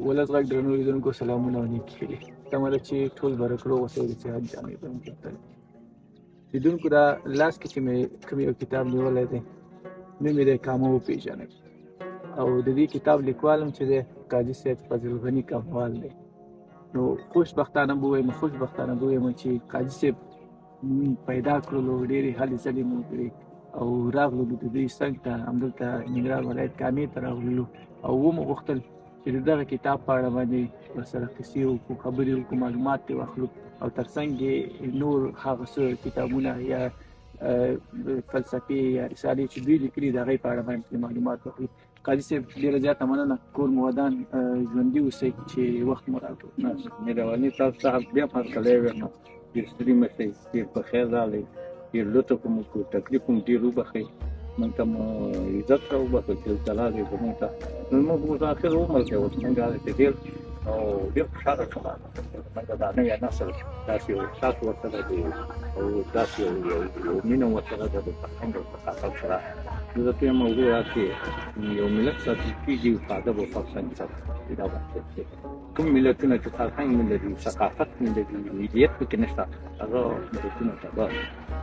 ولس غږ درنو لیدونکو سلامونه او نیکې تمه ده چې ټول به روغ اوسئ د صحت جامې به مو کتل لیدونکو دا لاس کې چې مې کوم یو کتاب نیولی دی نوم یې دی کامه وپېژنئ او د دې کتاب لیکوال هم چې دی قاضي صاحب فضل غني کموال دی نو خوشبختانه به ووایم چې قاضي صاحب پیدا کړلو ډېرې هلې ځلې مو وکړې او راغلو د دوی څنګ ته همدلته ننګرهار ولایت کامې ته راغلو او ومو غوښتل چې د دغه کتاب په اړه باندې ورسره قصې وکړو خبرې وکړو معلومات ترې واخلو او تر څنګ یې نور هغه څه کتابونه یا فلسفې یا رسالې چې دوی لیکلي د هغې په اړه باندې معلومات واخلو قاضي صاحب ډېره زیاته مننه کور مو ودان ژوندي اوسئ چې وخت مو راکړو مهرباني تاسو څخه بیا فرقلی ویم ډېر ستړي مه شئ ډېر په خیر راغئ ډېر لطف مو وکړو تکلیف مو ډېر وبخئ موږ ته مو عزت را وبخئ چې دلته راغئ زموږ ته زموږ مسافر وملکې اوس موږ هلته ډېر او ډېر خوشحاله شوم موږ دا نوی نسل داسې یو احساس ورسره دی او داسې یو مینه ورسره ده د فرهنګ او ثقافت سره زه ته یم وګوره چې یو ملت ساتل کېږي په ادب او فرهنګ سره دا بحث دی کوم ملتونه چې فرهنګ نه لري ثقافت نه لري ملیت پکې نشته هغه ملتونه تباه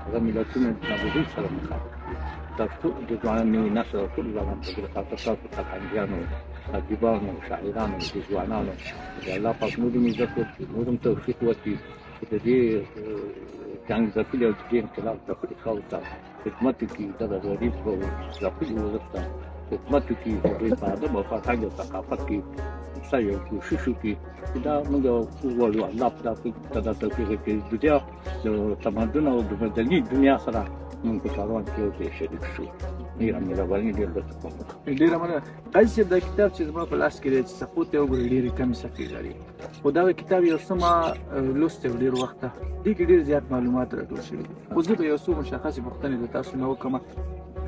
هغه ملتونه د نابودۍ سره مخامخ دا ټول د ځوانان نوي نسل او ټول ځوانان په دې خاطر تاسو فرهنګیانو ادیبانو شاعرانو د ځوانانو د الله پاک نور دې عزت وکړي نور هم توفیق ورکړي چې د دې جنګ ځپلي او د دې انقلاب ځپلي خلکو ته خدمت وکړي د غریب او ځپلي ولس ته خدمت وکړي د دوی په ادب او فرهنګ او ثقافت کې څه یو کوشش وکړي چې دا موږ ووایو الله ته دا توفیق وکړي د تمدن او د مدني دنیا سره موږ په کاروان کې یو ځای شریک شو ډېره مهرباني ډېر درته کوم ډېره مننه قاضي صاحب دا کتاب چې زما په لاس کې دی چې صفحو ته وګورئ ډېرې کمې صفحې لري خو دغه کتاب یو څه ما لوستی و ډېر وخته دې کې ډېر زیات معلومات راټول شوي دي خو زه به یو څو مشخصې پوښتنې د تاسو نه وکړم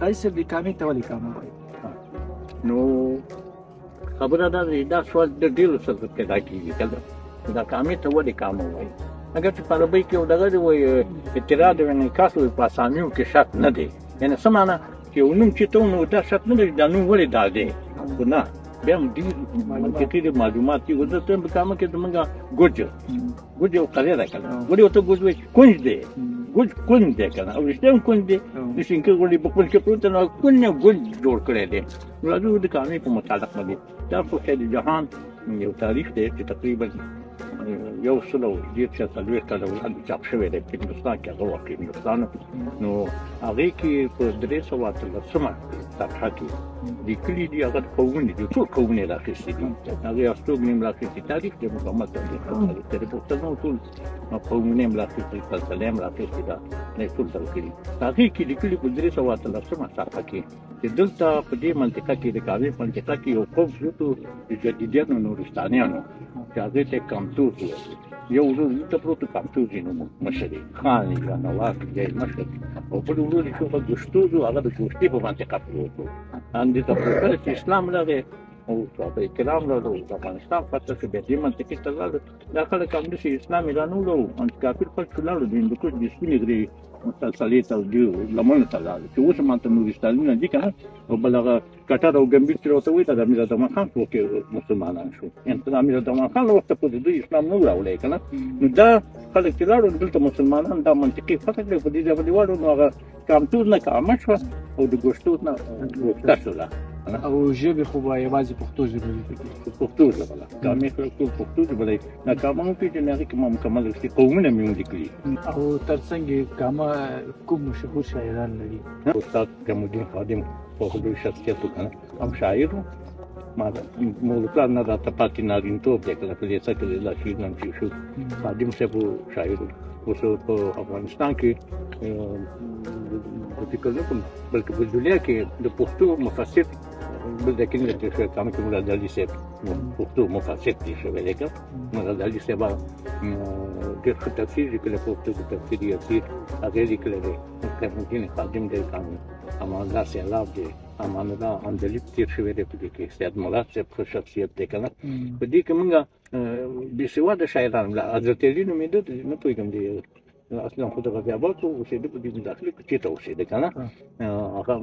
قاضي صاحب دې کامې ته ولې کامه وایي نو خبره دا ده دا سوال د ډېرو سره پیدا کېږي که دا کامې ته ولې کامه وایي اگر چې په عربۍ کې یو دغه دی وایي اعتراض و انعکاس وایي په اسامیو کې شرط نه دی یعنې څه معنی چې یو نوم چې ته نو دا شرط نه دی دا نوم ولې دا دی خو نه بیا هم ډېر منطقي معلومات دي زه ته په کامه کې زموږ ګوج یو قضیه ده که نه ولې ورته ګوج وایي کونج دی ګوج کونج دی که نه او رښتیا هم کونج دی د شینکۍ غوړي په کونج کې پروت دی نو کونج نه ګوج جوړ کړی دی نو راځو د کامې په متعلق باندې دا خو خیر جهان یو تاریخ دی چې تقریبا 140 کاله وړاندې چاپ شوی دی په هندوستان کې هغه واقع هندوستان نو هغې کې په 313 صفحه کې لیکلي دي هغه قومونه دي ټول قومونه یې راخیستي دي هغې استوګنې هم راخیستي تاریخ دی مکمل تاریخ د پښتنو ټول قومونه هم راخیستي فلسله هم راخیستې ده نه یې ټول ځای کړي هغې کې لیکلي په 313 صفحه کې چې دلته په دې منطقه کې د کامې په منطقه کې یو قوم شروع د جدیدیانو نورستانیانو چې هغې ته کامتوز وایي یو ورور دلته پروت کامتوز یې نوم مشر یې خان یا نواک یا مشر او بل ورور یې چې هغه ګشتوز و هغه د ګشتې په منطقه پروت و همدې ته کله چې اسلام راغی او صحابه کرام راغلل د افغانستان فتح شو بیا دې منطقې ته لاړل دا خلک همداسې اسلام یې رانولو کافر خلک لاړو د هندوکش د سپینې غرې مسلسلې ته او دې لمنو ته لاړل چې اوس هم هلته نورستانونه دي که نه او بل هغه کټر او ګمبیر چې راته وایي دا د امیر عبدالرحمن خان په وخت کې مسلمانان شو یعنې د امیر عبدالرحمن خان له وخته پورې دوی اسلام نه و راوړی که نه نو دا خلک چې لاړو دلته مسلمانان دا منطقې فتح کړې په دې ځای باندې واړو نو هغه کامتوز نه کامه شوه او د ګوشتوز نه ګوشته شوله او ژبې خو به یوازې پښتو ژبه وي پکې پښتو ژبه ده کامې ټول پښتو ژبه دی دا کامه مو پېژنې هغې کې ما مکمل رښتې قومونه مې ولیکلي او تر څنګ یې کامه کوم مشهور شاعران لري استاد جمالدین خادم خو لوی شخصیت و که نه هم شاعر و ما مولکان نه راته پاتې نارینتوب دی که نه په لیسه کې لا شعر نه چې شو خادم صاحب شاعر و اوس په افغانستان کې فکر نه کوم بلکې په دنیا کې د پښتو مفسر بل د کې نه دی شوی کامه کې مراد علي صاحب پښتو مفسر دی شوی دی که مراد علي صاحب ډېر ښه تفسیر لیکلی پښتو کې تفسیر یسیر هغې لیکلی دی جمالدین خادم دی کامې امان الله سیلاب دی امان الله اندلیب تېر شوی دی په دې کې سید مراد صاحب ښه شخصیت دی که نه په دې کې موږ بې سواده شاعران حضرت علي نومېده نه پوهېږم دی اصلا خو د غازي آباد اوسېده په دې داخلي کې چېرته اوسېده که نه هغه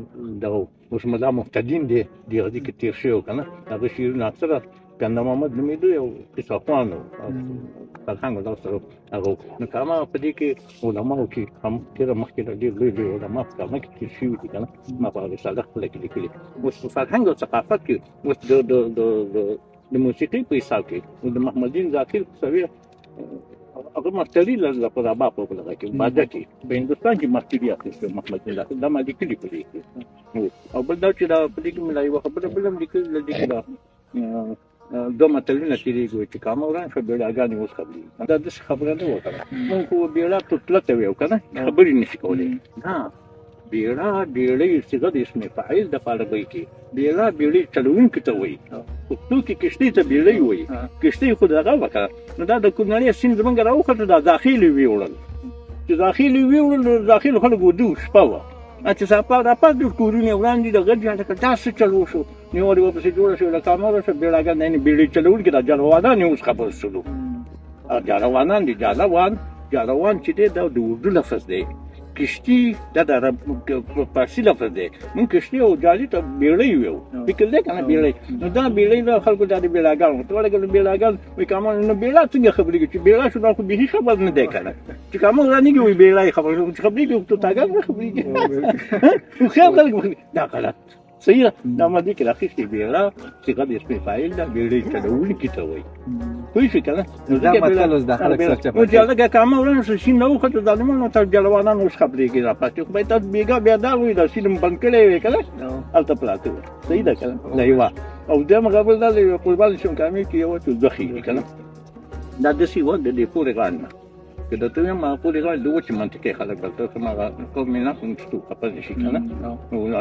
دغه اوس ملا محتدین دی دې غزي کې تېر شوی که نه هغه شعرونه اکثره کنده محمد نومېده یو قصهخوان و فرهنګ ولاړ سره هغه نو که ما په دې کې علماو کې هم تېره مخکې ډېر لوی لوی علما په کامه کې تېر شوي دي که نه ما په رساله خپله کې لیکلي اوس په فرهنګ او ثقافت کې اوس د موسیقي په حساب کې د محمدین ذاکر سوي هغه مستري په رباب په لغه کې باجه کې په هندوستان کې مستري اخیسته محمدین ذاکر دا ما لیکلي په دې کې او بل دا چې دا په دې کې مې لا یوه خبره بله هم لیکلې ده دې کې دا دو متلونه تېرېږي چې کامه وران شوه بېړاګانې اوس خبرېږي دا داسې خبره نه وه که نه مونږ خو بېړه توتله ته ویو که نه خبرې نه شي کولی نه بېړه بېړۍ صيغه د اسم فاعل دپاره وایي کې بېړه بېړۍ چلوونکي ته وایي پښتو کې کښتۍ ته بېړۍ وایي کښتۍ خو دغه وه که نو دا د کونړۍ سیند زمونږ راوخته دا داخل یې ویوړل چې داخل یې ویوړل نو داخل خلک ودو شپه وه چې سپا راپاس د کورونه وړاندې د غږ جاټه که دا څه چل وشو نیولې ورپسې جوړه شوې له کامره شوه بېړاګان نه بېړۍ چلوونکي دا جاروانان یې اوس خبر شولو جاروانان دي جاروان چې دی دا د اردو لفظ دی کشتي دا د فارسي لفظ دی مونږ کشتي او جالي ته بېړۍ ویو فکر دی که نه بېړۍ نو دا بېړۍ د خلکو دا د بېړاګانو ورته ولګېدل بېړاګان وایي کامل نو بېړا څنګه خبرېږي چې بېړا شو دا خو بیخي خبر نه دی که نه چې کامل رانهږي وایي بېړا یې خبر شو چې خبرېږي توتاګان نه خبرېږي هوښیار خلک دا غلط صحیح ده دا ما دې کې راخیستې بېړه صيغه د اسم فاعل ده بېړۍ چلوونکي ته وایي پوه شوې که نه نو دا متل اوس د خلک سرچه نو چې هلکه کامه وران شو سیند نه وخوته ظالمانو ته جلوانان اوس خبرېږي راپاتې خو باید تاسو بېګا بیا دا وایي دا سیند بند کړی وی که نه هلته پراته وي صحیح ده که نه دا یوه او دویمه خبره دا د قربان شم کامې کې یوه چې دوخې دي که نه دا داسې وه د دې پورې غاړ نه که درته ویم هغه پورې غاړې د وچې منطقې خلک دلته کوم هغه قوم یې ناست هم څوک خفه نه شي که نه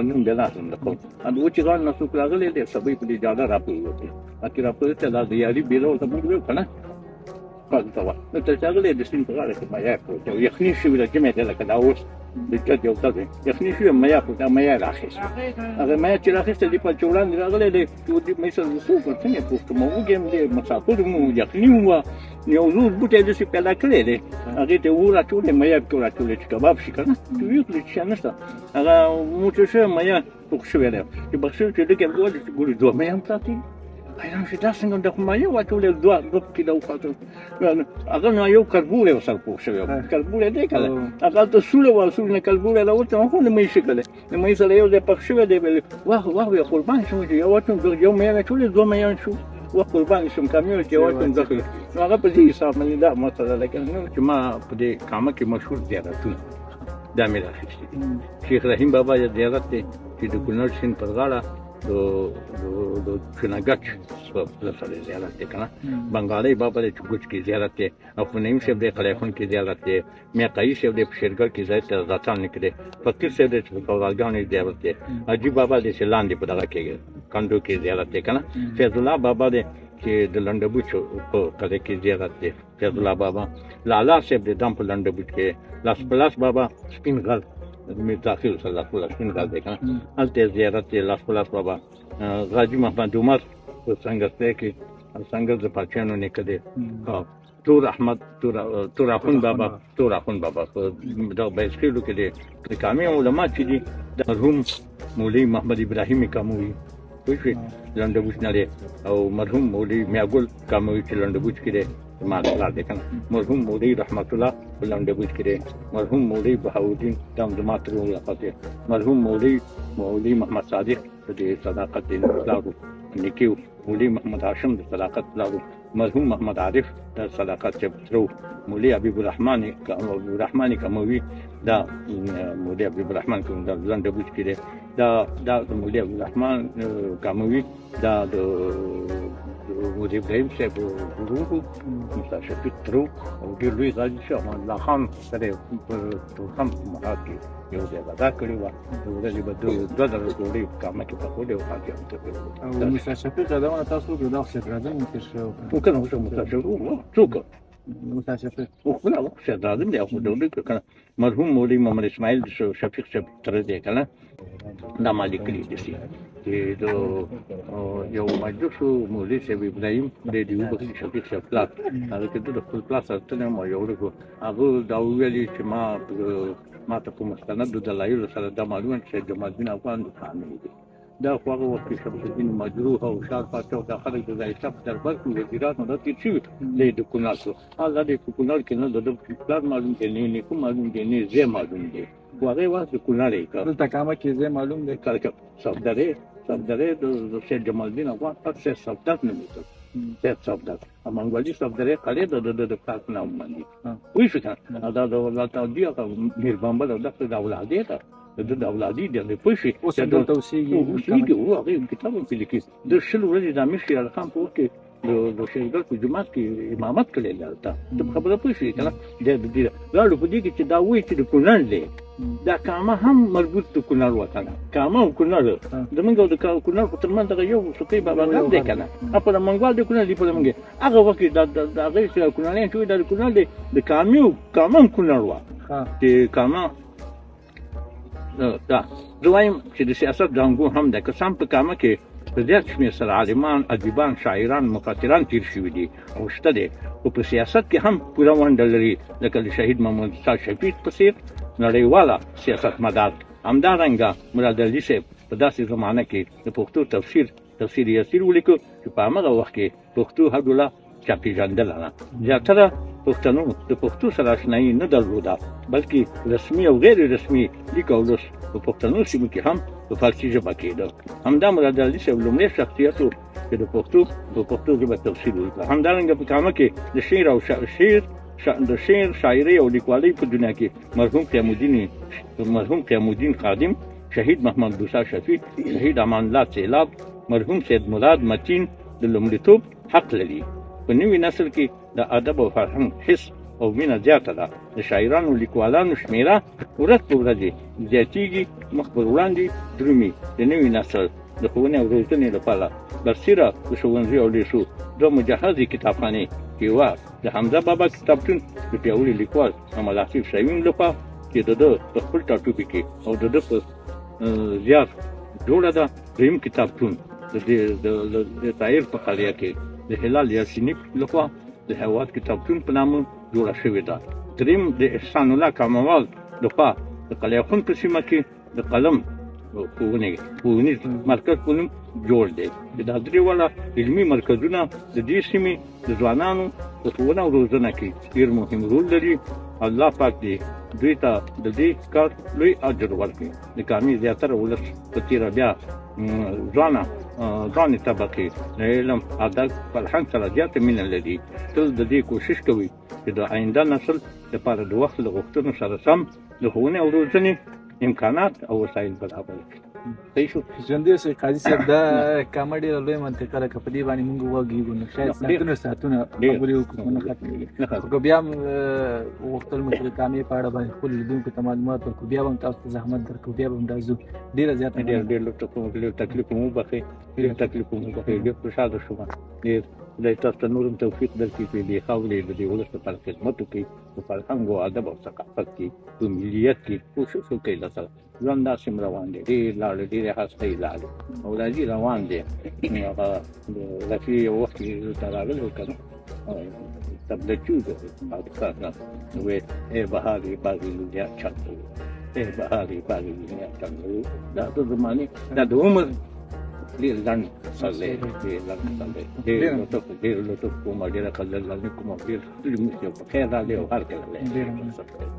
نوم بیا ناست هم د قوم د وچې غاړې نه څوک راغلی دی سبی په دې جاده راپورې وکړي هکې راپورې ته دا د یاري بېله ورته موږ ویو که نه دلته وه نو ته چې راغلی د سیند په غاړه کې میا پروت او یخني شوي ده جمع دی لکه دا اوس د چت یو څه دی یخني شوي میا پروت دا میا یې راخیسته هغه میا چې راخیسته دې په چې وړاندې راغلی دی دې مې سره زه څوک څنګه پوښت ما وږی دی مسافر وم یخني وه یو زوړ بوټی یې داسې پیدا کړی دی هغې ته اوبه راټولې میا پکې راټولې چې کباب شي که نه چې ویې کړې چې شی نشته هغه موټه شوی میا پوخ شوی دی چې پخ شوی چې ډکې ولې چې ګورې دوه میا هم پراته حیران شو دا څنګه د مایع واچولې دوه پکې دا وخواته هغه نو یو کربوړی ورسره پوخ شوی و کربوړی دی که نه هغه هلته سوړه وه سوړ نه کربوړی راوته خو د مۍ شکل دی د مۍ سره یو ځای پخ شوی دی واه واه وی قربان شم چې یو واچوم یو میا مې اچولې دوه میان شو وه قربان شم کامې چې یو واچوم دخل نو هغه په دې حساب باندې دا مسله ده که نه چې ما په دې کامه کې مشهور زیارتونه دا مې راخیستي دي شیخ رحیم بابا یې زیارت دی چې د کونړ سیند پر غاړه د چناګچ په پله سره زیارت دی که نه بنګالۍ بابا دی چې ګوچ کې زیارت دی او په نعیم صاحب دی قلعه خون کې زیارت دی میاقایي صاحب دی په شیرګل کې ځای ته رضاڅان کې دی فقیر صاحب دی چې په کورالګانو زیارت دی عجیب بابا دی چې لاندې په دغه کې کنډو کې زیارت دی که نه فیض الله بابا دی چې د لنډه بوچ په قلعه کې زیارت دی فیض الله بابا لالا صاحب دی دم په لنډه بوچ کې لاس پلاس بابا سپین غر میر داخل صلی الله علیه وسلم غل دی کنه هلته زیارت دی لاس پلاس بابا غاجي محمد عمر په سنگرسته کې سنگر د پاچانو نیکه دی تور احمد تور اخون بابا په دغه بایسکلو کې دی د کامې علما چې دي د مرحوم مولوي محمد ابراهیم کاموي پوه شوې لنډبوچ نه دی او مرحوم مولوي میاګل کاموي چې لنډبوچ کې دی ما پلار دی که نه مرحوم مولوي رحمت الله په لنډبوچ کې دی مرحوم مولوي بهاودین دا هم زما تر ملاقات دی مرحوم مولوي محمد صادق د صداقت دی پلارو نیکي مولوي محمد هاشم د صداقت پلارو مرحوم محمد عارف د صداقت چپترو مولوي حبیب الرحمن کاموي دا مولوي حبیب الرحمن کوم دا لنډبوچ کې دی دا مولوي حبیب الرحمن کاموي دا د مولوي ابراهیم صاحب ورور موسی شفیق ترو او ډېر لوی غازي شو امان الله خان سره په هم مراد کې یو ځای ادا کړې وه د ورځې به دوه ډوله ډوډۍ په کامه کې پخولې او حاجي هم ته او موسی شفیق یادونه تاسو وکړو دا شیخ اعظم هم تېر شوی و که نه موسی شفیق څوک موسی شفیق خپله شیخ اعظم دی خو ډوډۍ که نه مرحوم مولوي محمد اسماعیل شفیق صاحب تره دی که نه دا ما لیکلي دي چې د یو مجلس مولوي صاحب ابراهیم دی د وبخښي شفیق صاحب پلار هغه کې د خپل پلار سره تللی یم او یو ورځ هغه دا وویلې چې ما ته په مستندو دلایلو سره دا معلومه چې جمال الدین افغان د کامې دی دا خو هغه وخت کې شمس الدین مجروح او شار پاچا او دا خلک د ځای صف دربار کې وزیران نو دا تیر شوي د کونړ څخه هغه د کونړ کې نه د پلان معلوم دی نه نیکو معلوم دی نه زه معلوم دی خو هغه وخت د کونړ یې کار دلته کامه کې زه معلوم دی کار صفدرې د سید جمال الدین افغان اکثر صفدر نومېده سید صفدر امانګولي صفدرې قلعه د پاک نام باندې وایي شو کنه دا د ولایت دی هغه میر بامبل او د اولادې ته د اولادي د پوښي اوس دلته اوسېږي او هغه کتاب په لیکي د شل ورځې د امیر شیر خان په وخت کې د شهیدګل په جماعت کې امامت کړی لرته د خبره پوښي کنه د دې لاړو په دې کې چې دا وایي چې د کونړ دی دا کامه هم مربوط د کونړ وطن کامه او کونړ زمونږ د کونړ په ترمن دغه یو سکه بابا غم دی کنه په منګوال د کونړ دی په منګه هغه وخت د هغه چې کونړیان چې د کونړ دی د کامه کونړ وا چې کامه دا زوایم چې د سیاست دانګو هم د قسم په کامه کې په زیات شمېر سره عالمان ادیبان شاعران مفکران تیر شوي دي او شته دي او په سیاست کې هم پوره ونډه لري لکه د شهید محمد صاحب شفیق په څېر نړیواله سیاستمدار همدارنګه مراد علي صاحب په داسې زمانه کې د پښتو تفسیر یاسیر ولیکو چې په هماغه وخت کې پښتو هډوله چاپېژندله نه زیاتره پښتنو د پښتو سره آشنایي نه درلوده بلکې رسمي او غیر رسمي لیک او لوست په پښتنو سیمو کې هم په فارسي ژبه کېده همدا مراد علي صاحب لومړی شخصیت و چې د پښتو ژبه تفسیر وکړه همدارنګه په کامه کې د شعر شاعري او لیکوالۍ په دنیا کې مرحوم قیام الدین خادم شهید محمد موسی شفیق شهید امان الله سیلاب مرحوم سید مراد متین د لومړیتوب حق لري په نوي نسل کې د ادب او فرهنګ حس او مینه زیاته ده د شاعرانو لیکوالانو شمیره ورځ په ورځ زیاتېږي مخ پر وړاندې درومي د نوي نسل د ښوونې او روزنې لپاره برسېره د ښوونځي او لیسو دوه مجهزې کتابخانې کې وه د حمزه بابا کتابتون د پیاوړي لیکوال محمد آصف شاهین لخوا چې د ده په خپل ټاټوبي کې او د ده په زیار جوړه ده دویم کتابتون د طاهر په قلعه کې د هلال یاسیني لخوا د هیواد کتابتون په نامه جوړه شوې ده دریم د احسان الله کاموال لخوا د قلعه خون په سیمه کې د قلم ښوونیز مرکز په نوم جوړ دی دا درې واړه علمي مرکزونه د دې سیمې د ځوانانو په ښوونه او روزنه کې ډېر مهم رول لري الله پاک دې دوی ته د دې کار لوی اجر ورکړي د کامې زیاتره ولس په تېره بیا ځوانې طبقې د علم ادب فرهنګ سره زیاته مینه لري تل د دې کوشش کوي چې د آینده نسل لپاره د وخت له غوښتنو سره سم د ښوونې او روزنې امکانات او وسایل برابر کړي صحیح شو ژوندی اوسئ قاضي صاحب دا کامه ډېره لویه منطقه ده که په دې باندې مونږ وغږېږو نو شاید ساعتونه خبرې وکړو نه ختمېږي خو بیا هم غوښتل مو چې د کامې په اړه باندې خپلو لیدونکو ته معلومات ورکړو بیا به هم تاسو ته زحمت درکړو بیا به هم راځو ډېره زیاته ډېر لږ تکلیف مو وبخښئ ډېر خوشحاله شوم ډېر خدای تاسو ته نور هم توفیق درکړي چې دې خاورې د دې ولس لپاره خدمت وکړي په فرهنګ او ادب او ثقافت کې په ملیت کې کوشش وکړي له سره ژوند داسې روان دی ډېر لاړې ډېرې هستې لاړې او راځي روان دی هغه د رفیع یو وخت کې ته راغلی که نه تبلچو د حادثات نه وی ای بهارې باغې دنیا چندوي ای بهارې باغې دنیا چندوي دا د زمانې دا د عمر ډېر لنډ سر دی ډېر لطف کوم ډېره قدرداني کوم ډېر ستړي مو شي په خیر راغلی او هر کله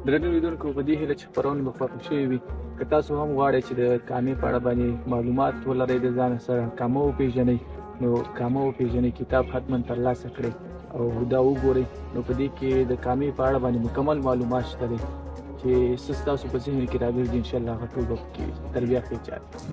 درنو لیدونکو په دې هیله چې خپرونه به خوښه شوې وي که تاسو هم غواړئ چې د کامې په اړه باندې معلومات ولرئ د ځان سره کامه وپېژنئ نو کامه وپېژنئ کتاب حتما ترلاسه کړئ او دا وګورئ نو په دې کې د کامې په اړه باندې مکمل معلومات شته دی چې څه ستاسو په ذهن کې راګرځي انشاءالله هغه ټول به پکې تر بیا ښه چارې